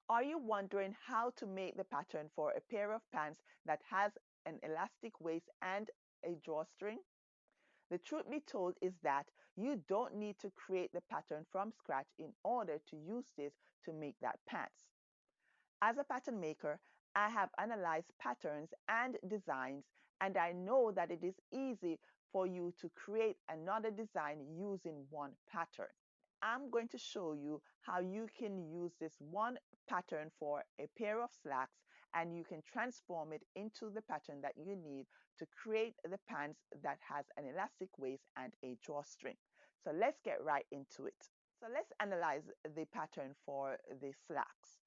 Are you wondering how to make the pattern for a pair of pants that has an elastic waist and a drawstring? The truth be told is that you don't need to create the pattern from scratch in order to use this to make that pants. As a pattern maker, I have analyzed patterns and designs, and I know that it is easy for you to create another design using one pattern. I'm going to show you how you can use this one pattern for a pair of slacks and you can transform it into the pattern that you need to create the pants that has an elastic waist and a drawstring. So let's get right into it. So let's analyze the pattern for the slacks.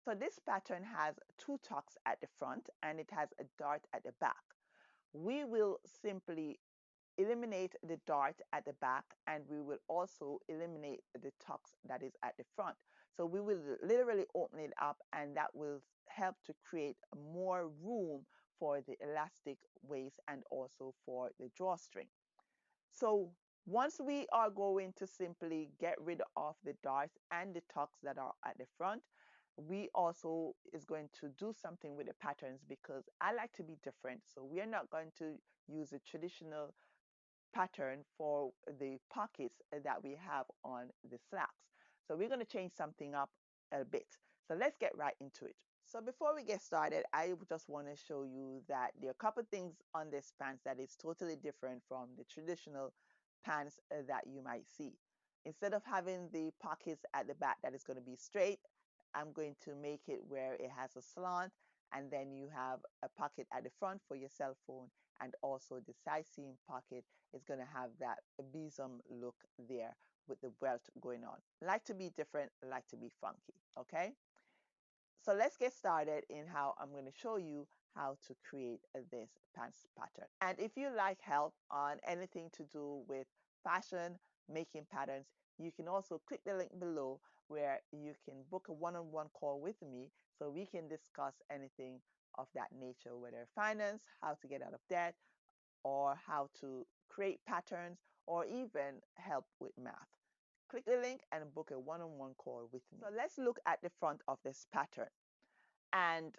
So this pattern has two tucks at the front and it has a dart at the back. We will simply eliminate the dart at the back and we will also eliminate the tucks that is at the front. So we will literally open it up and that will help to create more room for the elastic waist and also for the drawstring. So once we are going to simply get rid of the darts and the tucks that are at the front, we also is going to do something with the patterns because I like to be different. So we are not going to use a traditional pattern for the pockets that we have on the slacks. So we're going to change something up a bit. So let's get right into it. So before we get started, I just want to show you that there are a couple things on this pants that is totally different from the traditional pants that you might see. Instead of having the pockets at the back that is going to be straight, I'm going to make it where it has a slant and then you have a pocket at the front for your cell phone and also the side seam pocket is going to have that besom look there with the belt going on. Like to be different, like to be funky, okay? So let's get started in how I'm going to show you how to create this pants pattern. And if you like help on anything to do with fashion, making patterns, you can also click the link below where you can book a one-on-one call with me so we can discuss anything of that nature, whether finance, how to get out of debt, or how to create patterns, or even help with math. Click the link and book a one-on-one call with me. So let's look at the front of this pattern. And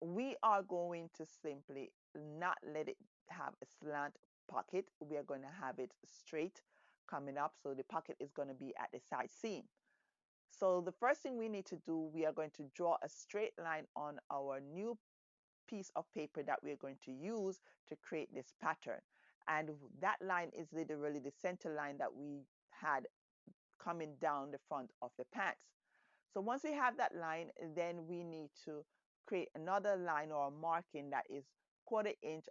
we are going to simply not let it have a slant pocket. We are going to have it straight coming up. So the pocket is going to be at the side seam. So the first thing we need to do, we are going to draw a straight line on our new piece of paper that we're going to use to create this pattern. And that line is literally the center line that we had coming down the front of the pants. So once we have that line, then we need to create another line or marking that is 1/4 inch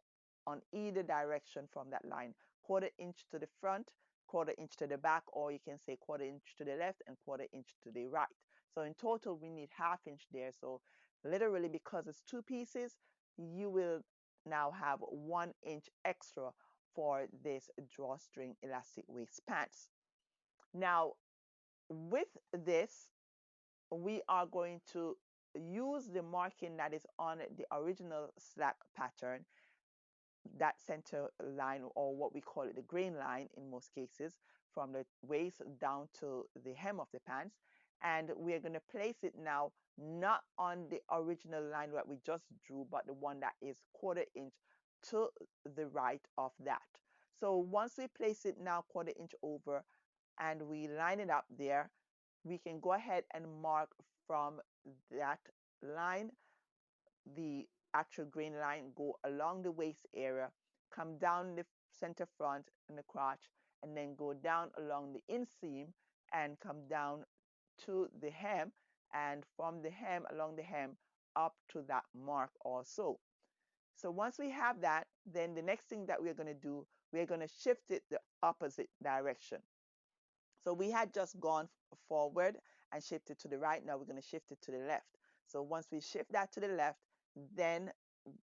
on either direction from that line. 1/4 inch to the front, 1/4 inch to the back, or you can say 1/4 inch to the left and 1/4 inch to the right. So in total, we need 1/2 inch there. So literally, because it's two pieces, you will now have 1 inch extra for this drawstring elastic waist pants. Now, with this, we are going to use the marking that is on the original slack pattern, that center line, or what we call it the grain line in most cases, from the waist down to the hem of the pants. And we're going to place it now not on the original line that we just drew, but the one that is 1/4 inch to the right of that. So once we place it now 1/4 inch over and we line it up there, we can go ahead and mark from that line, the actual grain line, go along the waist area, come down the center front and the crotch, and then go down along the inseam and come down to the hem, and from the hem, along the hem, up to that mark also. So once we have that, then the next thing that we're going to do, we're going to shift it the opposite direction. So we had just gone forward and shifted to the right. Now we're going to shift it to the left. So once we shift that to the left, then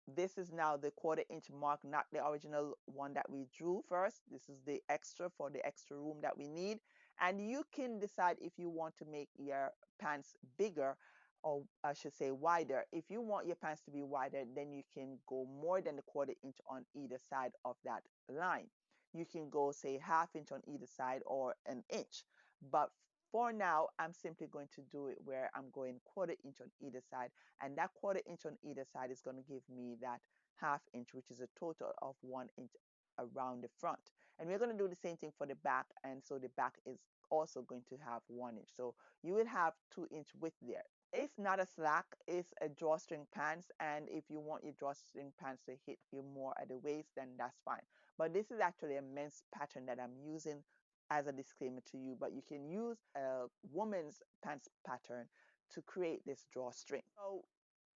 this is now the 1/4 inch mark, not the original one that we drew first. This is the extra for the extra room that we need. And you can decide if you want to make your pants bigger, or I should say wider. If you want your pants to be wider, then you can go more than the 1/4 inch on either side of that line. You can go say 1/2 inch on either side or an inch. But For now, I'm simply going to do it where I'm going 1/4 inch on either side, and that 1/4 inch on either side is going to give me that 1/2 inch, which is a total of 1 inch around the front. And we're going to do the same thing for the back, and so the back is also going to have 1 inch. So you will have 2 inch width there. It's not a slack, it's a drawstring pants, and if you want your drawstring pants to hit you more at the waist, then that's fine. But this is actually a men's pattern that I'm using as a disclaimer to you, but you can use a woman's pants pattern to create this drawstring. So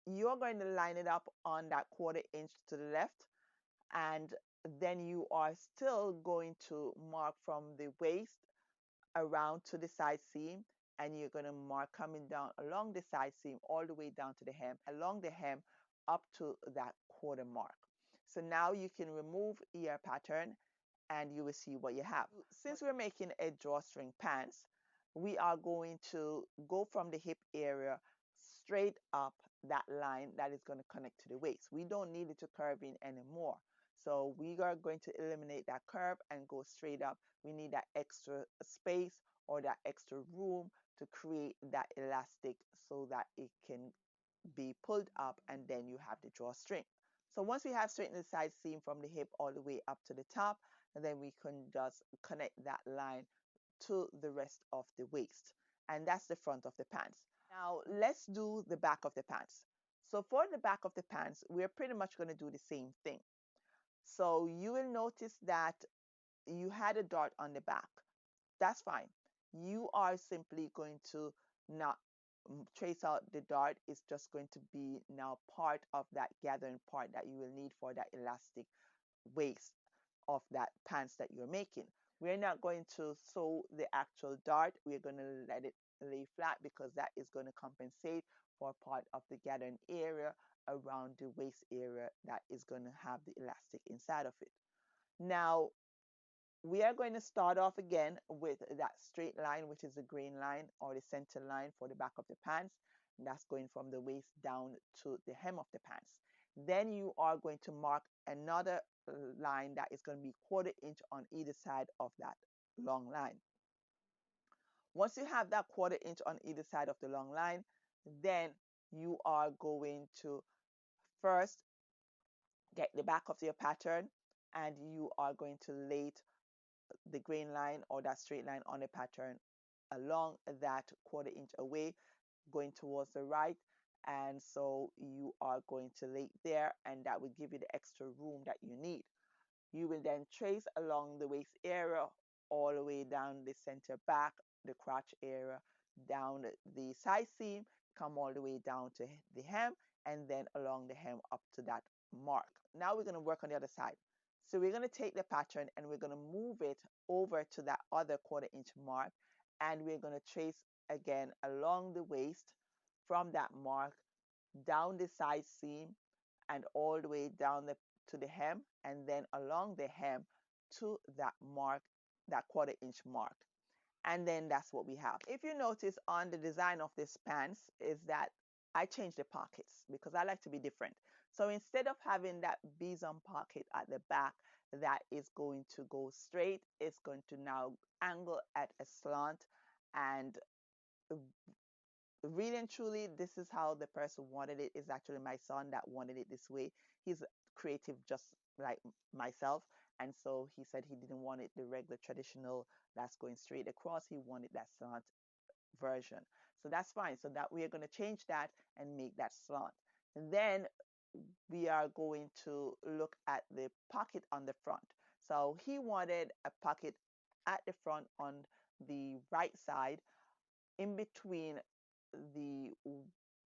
you're going to line it up on that 1/4 inch to the left, and then you are still going to mark from the waist around to the side seam, and you're going to mark coming down along the side seam all the way down to the hem, along the hem up to that 1/4 mark. So now you can remove your pattern and you will see what you have. Since we're making a drawstring pants, we are going to go from the hip area straight up that line that is going to connect to the waist. We don't need it to curve in anymore. So we are going to eliminate that curve and go straight up. We need that extra space or that extra room to create that elastic so that it can be pulled up, and then you have the drawstring. So once we have straightened the side seam from the hip all the way up to the top, and then we can just connect that line to the rest of the waist. And that's the front of the pants. Now let's do the back of the pants. So for the back of the pants, we're pretty much going to do the same thing. So you will notice that you had a dart on the back. That's fine. You are simply going to not trace out the dart. It's just going to be now part of that gathering part that you will need for that elastic waist of that pants that you're making. We're not going to sew the actual dart. We're going to let it lay flat because that is going to compensate for part of the gathering area around the waist area that is going to have the elastic inside of it. Now, we are going to start off again with that straight line, which is the grain line or the center line for the back of the pants. And that's going from the waist down to the hem of the pants. Then you are going to mark another line that is going to be 1/4 inch on either side of that long line. Once you have that 1/4 inch on either side of the long line, then you are going to first get the back of your pattern, and you are going to lay the grain line or that straight line on the pattern along that 1/4 inch away, going towards the right. And so you are going to lay there, and that will give you the extra room that you need. You will then trace along the waist area all the way down the center back, the crotch area, down the side seam, come all the way down to the hem, and then along the hem up to that mark. Now we're going to work on the other side. So we're going to take the pattern and we're going to move it over to that other 1/4 inch mark, and we're going to trace again along the waist from that mark down the side seam and all the way down to the hem, and then along the hem to that mark, that 1/4 inch mark. And then that's what we have. If you notice on the design of this pants is that I changed the pockets because I like to be different. So instead of having that bison pocket at the back that is going to go straight, it's going to now angle at a slant. And really and truly, this is how the person wanted it. Is actually my son that wanted it this way. He's creative just like myself, and so he said he didn't want it the regular traditional that's going straight across. He wanted that slant version. So that's fine. So that we are going to change that and make that slant. And then we are going to look at the pocket on the front. So he wanted a pocket at the front on the right side, in between the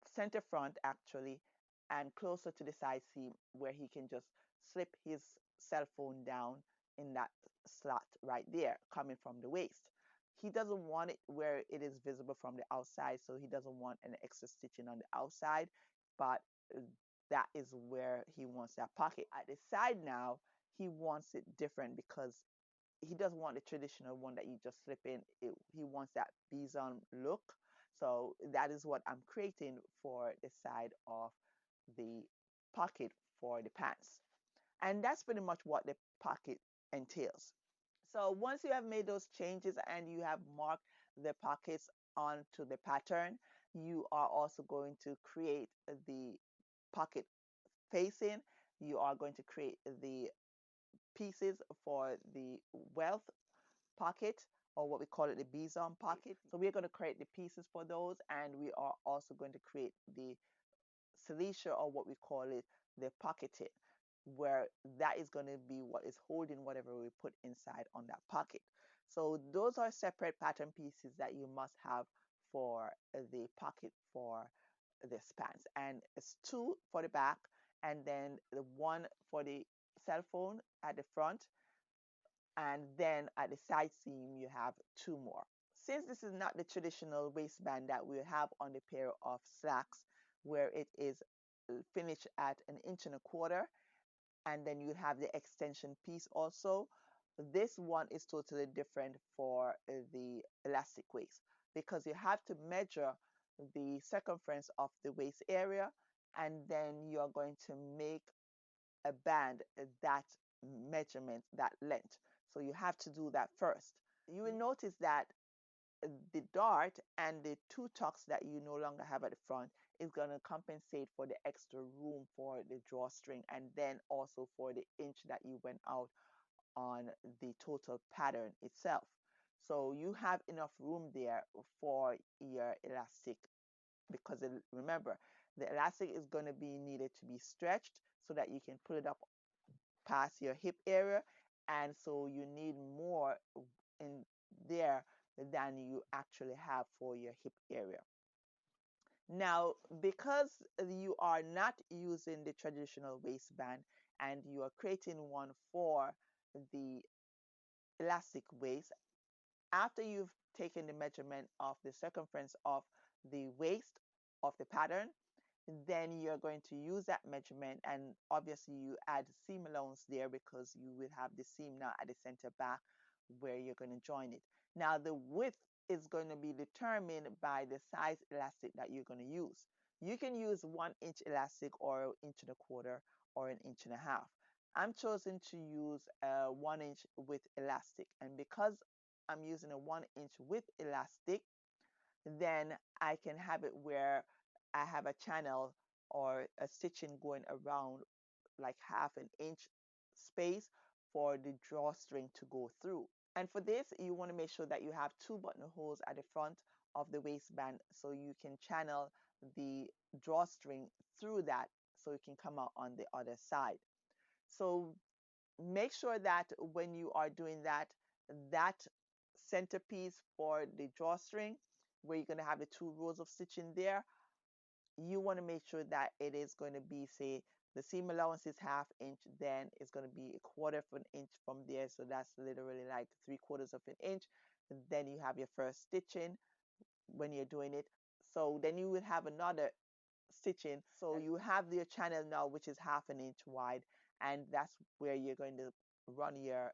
center front actually, and closer to the side seam where he can just slip his cell phone down in that slot right there coming from the waist. He doesn't want it where it is visible from the outside, so he doesn't want an extra stitching on the outside, but that is where he wants that pocket. At the side now, he wants it different because he doesn't want the traditional one that you just slip in. He wants that bison look. So that is what I'm creating for the side of the pocket for the pants. And that's pretty much what the pocket entails. So once you have made those changes and you have marked the pockets onto the pattern. You are also going to create the pocket facing. You are going to create the pieces for the wealth pocket, or what we call it, the besom pocket. So we're going to create the pieces for those, and we are also going to create the silicia, or what we call it, the pocketed, where that is going to be what is holding whatever we put inside on that pocket. So those are separate pattern pieces that you must have for the pocket for this pants, and it's two for the back, and then the one for the cell phone at the front, and then at the side seam you have two more. Since this is not the traditional waistband that we have on the pair of slacks, where it is finished at 1.25 inches, and then you have the extension piece also, this one is totally different for the elastic waist, because you have to measure the circumference of the waist area, and then you're going to make a band that measurement, that length. So you have to do that first. You will notice that the dart and the two tucks that you no longer have at the front is going to compensate for the extra room for the drawstring, and then also for the inch that you went out on the total pattern itself. So you have enough room there for your elastic, because remember, the elastic is going to be needed to be stretched so that you can pull it up past your hip area, and so you need more in there than you actually have for your hip area. Now, because you are not using the traditional waistband and you are creating one for the elastic waist, after you've taken the measurement of the circumference of the waist of the pattern, then you're going to use that measurement, and obviously you add seam allowance there because you will have the seam now at the center back where you're going to join it. Now the width is going to be determined by the size elastic that you're going to use. You can use 1 inch elastic, or 1.25 inches, or 1.5 inches. I'm choosing to use a 1 inch width elastic, and because I'm using a 1 inch width elastic, then I can have it where I have a channel or a stitching going around like 1/2 inch space for the drawstring to go through. And for this, you want to make sure that you have two buttonholes at the front of the waistband, so you can channel the drawstring through that so it can come out on the other side. So make sure that when you are doing that, that centerpiece for the drawstring, where you're going to have the 2 rows of stitching there, you want to make sure that it is going to be, say, the seam allowance is 1/2 inch, then it's going to be 1/4 inch from there, so that's literally like 3/4 inch. Then you have your first stitching when you're doing it. So then you will have another stitching, so you have your channel now, which is 1/2 inch wide, and that's where you're going to run your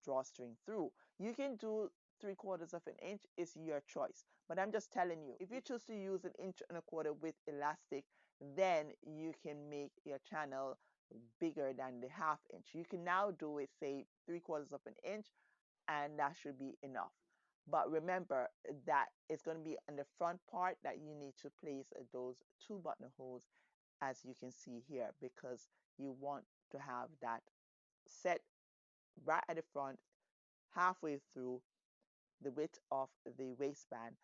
drawstring through. You can do 3/4 inch, is your choice, but I'm just telling you, if you choose to use 1.25 inch with elastic, then you can make your channel bigger than the 1/2 inch. You can now do it, say, 3/4 inch, and that should be enough. But remember that it's going to be on the front part that you need to place those two buttonholes, as you can see here, because you want to have that set right at the front, halfway through the width of the waistband,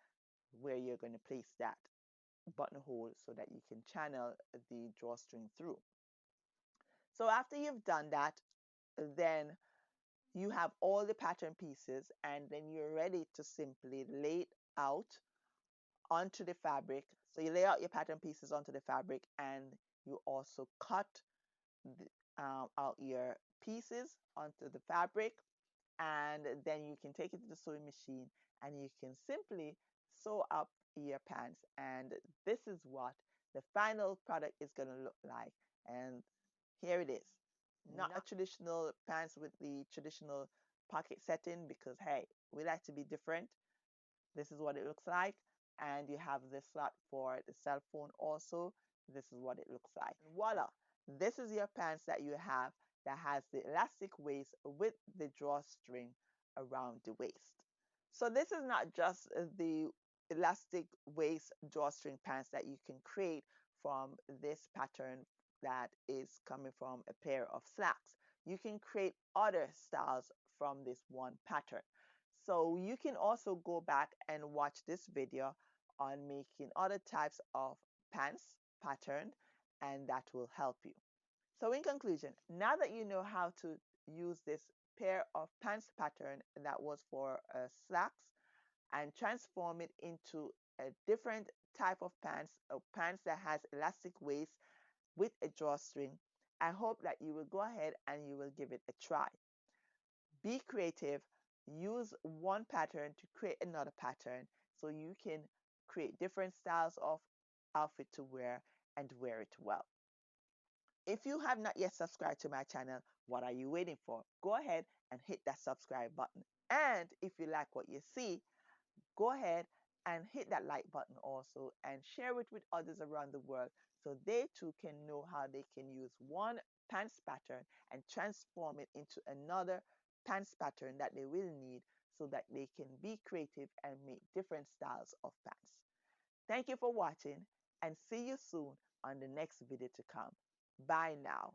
where you're going to place that buttonhole so that you can channel the drawstring through. So after you've done that, then you have all the pattern pieces, and then you're ready to simply lay it out onto the fabric. So you lay out your pattern pieces onto the fabric, and you also cut out your pieces onto the fabric, and then you can take it to the sewing machine and you can simply sew up your pants. And this is what the final product is going to look like. And here it is. Not a traditional pants with the traditional pocket setting, because hey, we like to be different. This is what it looks like. And you have this slot for the cell phone also. This is what it looks like. And voila, this is your pants that you have, that has the elastic waist with the drawstring around the waist. So this is not just the elastic waist drawstring pants that you can create from this pattern that is coming from a pair of slacks. You can create other styles from this one pattern. So you can also go back and watch this video on making other types of pants pattern, and that will help you. So in conclusion, now that you know how to use this pair of pants pattern that was for slacks and transform it into a different type of pants, a pants that has elastic waist with a drawstring, I hope that you will go ahead and you will give it a try. Be creative, use one pattern to create another pattern so you can create different styles of outfit to wear and wear it well. If you have not yet subscribed to my channel, what are you waiting for? Go ahead and hit that subscribe button. And if you like what you see, go ahead and hit that like button also and share it with others around the world so they too can know how they can use one pants pattern and transform it into another pants pattern that they will need so that they can be creative and make different styles of pants. Thank you for watching and see you soon on the next video to come. Bye now.